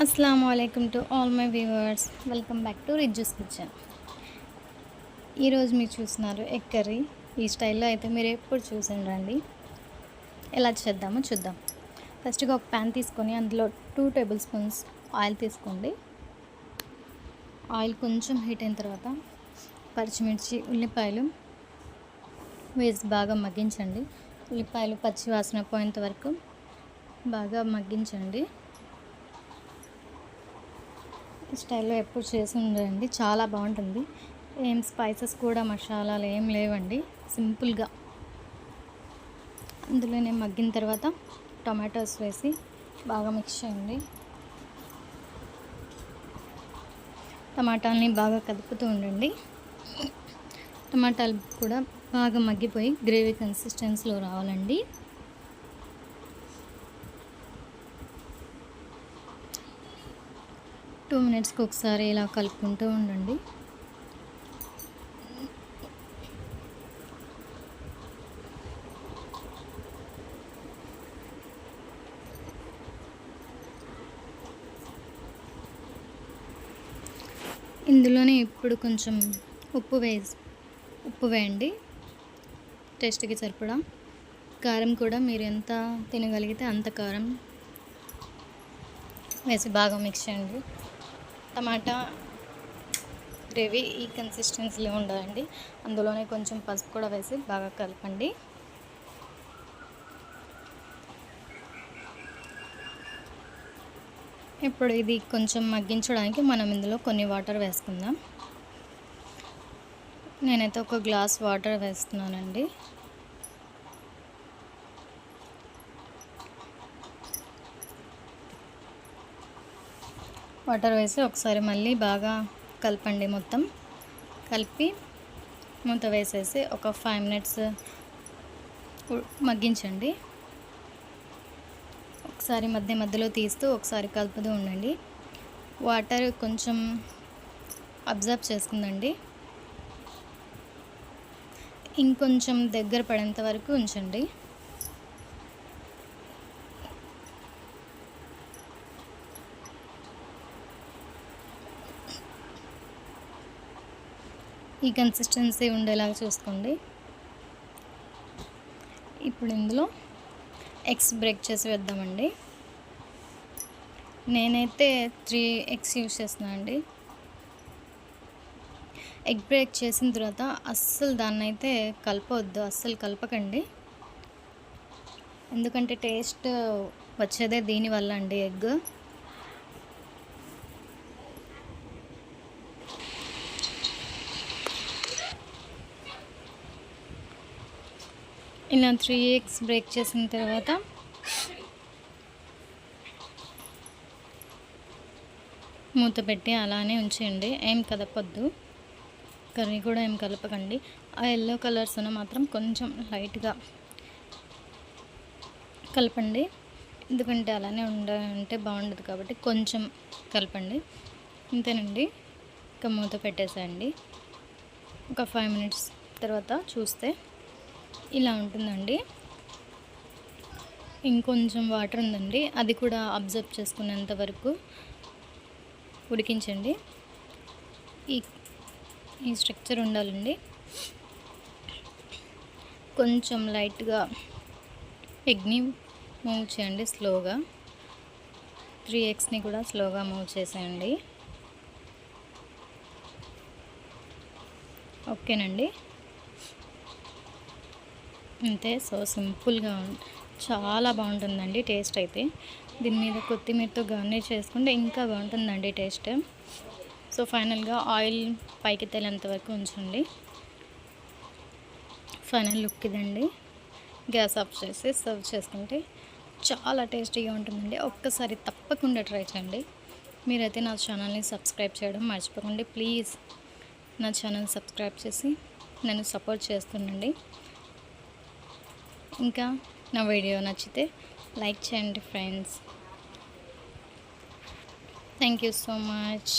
అస్సలాముఅలైకుమ్ to all my viewers. Welcome back to Rizzu's kitchen. ఈరోజు మీరు చూస్తున్నారు ఎగ్ కర్రీ. ఈ స్టైల్లో అయితే మీరు ఎప్పుడు చూసిండ్రండి. ఎలా చేద్దామో చూద్దాం. ఫస్ట్గా ఒక ప్యాన్ తీసుకొని అందులో 2 టేబుల్ స్పూన్స్ ఆయిల్ తీసుకోండి. ఆయిల్ కొంచెం హీట్ అయిన తర్వాత పచ్చిమిర్చి, ఉల్లిపాయలు వేసి బాగా మగ్గించండి. ఉల్లిపాయలు పచ్చి వాసన పోయేంత వరకు బాగా మగ్గించండి. ఈ స్టైల్లో ఎప్పుడు చేసి ఉండండి, చాలా బాగుంటుంది. ఏం స్పైసెస్ కూడా మసాలాలు ఏం లేవండి, సింపుల్గా. అందులోనే మగ్గిన తర్వాత టొమాటోస్ వేసి బాగా మిక్స్ చేయండి. టమాటాలని బాగా కదుపుతూ ఉండండి. టమాటాలు కూడా బాగా మగ్గిపోయి గ్రేవీ కన్సిస్టెన్సీలో రావాలండి. టూ మినిట్స్కి ఒకసారి ఇలా కలుపుకుంటూ ఉండండి. ఇందులోనే ఇప్పుడు కొంచెం ఉప్పు వేయండి, టేస్ట్కి సరిపడా. కారం కూడా మీరు ఎంత తినగలిగితే అంత కారం వేసి బాగా మిక్స్ చేయండి. టమాటా గ్రేవీ ఈ కన్సిస్టెన్సీలో ఉండాలండి. అందులోనే కొంచెం పసుపు కూడా వేసి బాగా కలపండి. ఇప్పుడు ఇది కొంచెం మగ్గించడానికి మనం ఇందులో కొన్ని వాటర్ వేసుకుందాం. నేనైతే ఒక గ్లాస్ వాటర్ వేస్తున్నానండి. వాటర్ వేసి ఒకసారి మళ్ళీ బాగా కలపండి. మొత్తం కలిపి మూత వేసేసి ఒక 5 మినిట్స్ మగ్గించండి. ఒకసారి మధ్యలో తీస్తూ ఒకసారి కలుపుతూ ఉండండి. వాటర్ కొంచెం అబ్జర్వ్ చేసుకుందండి. ఇంకొంచెం దగ్గర పడేంత వరకు ఉంచండి. ఈ కన్సిస్టెన్సీ ఉండేలాగా చూసుకోండి. ఇప్పుడు ఇందులో ఎగ్స్ బ్రేక్ చేసి వేద్దామండి. నేనైతే 3 ఎగ్స్ యూజ్ చేస్తున్నాను అండి. ఎగ్ బ్రేక్ చేసిన తర్వాత అస్సలు దాన్నైతే కలపవద్దు, అస్సలు కలపకండి. ఎందుకంటే టేస్ట్ వచ్చేదే దీనివల్ల అండి. ఎగ్ ఇలా 3 ఎగ్స్ బ్రేక్ చేసిన తర్వాత మూత పెట్టి అలానే ఉంచేయండి. ఏం కదపొద్దు, కర్రీ కూడా ఏం కలపకండి. ఆ ఎల్లో కలర్స్ మాత్రం కొంచెం లైట్గా కలపండి, ఎందుకంటే అలానే ఉంటే బాగుండదు కాబట్టి కొంచెం కలపండి. అంతేనండి. ఇంకా మూత పెట్టేసేయండి. ఒక 5 మినిట్స్ తర్వాత చూస్తే ఇలా ఉంటుందండి. ఇంకొంచెం వాటర్ ఉందండి, అది కూడా అబ్జర్వ్ చేసుకునేంత వరకు ఉడికించండి. ఈ స్ట్రక్చర్ ఉండాలండి. కొంచెం లైట్గా ఎగ్ని మూవ్ చేయండి స్లోగా. 3 ఎగ్స్ని కూడా స్లోగా మూవ్ చేసేయండి. ఓకేనండి, అంతే. సో సింపుల్గా చాలా బాగుంటుందండి టేస్ట్ అయితే. దీని మీద కొత్తిమీరతో గార్నిష్ చేసుకుంటే ఇంకా బాగుంటుందండి టేస్ట్. సో ఫైనల్గా ఆయిల్ పైకి తేలేంత వరకు ఉంచండి. ఫైనల్ లుక్ ఇదండి. గ్యాస్ ఆఫ్ చేసి సర్వ్ చేసుకుంటే చాలా టేస్టీగా ఉంటుందండి. ఒక్కసారి తప్పకుండా ట్రై చేయండి. మీరైతే నా ఛానల్ని సబ్స్క్రైబ్ చేయడం మర్చిపోకండి. ప్లీజ్ నా ఛానల్ సబ్స్క్రైబ్ చేసి నన్ను సపోర్ట్ చేస్తుండండి. ఇంకా నా వీడియో నచ్చితే లైక్ చేయండి friends. Thank you so much.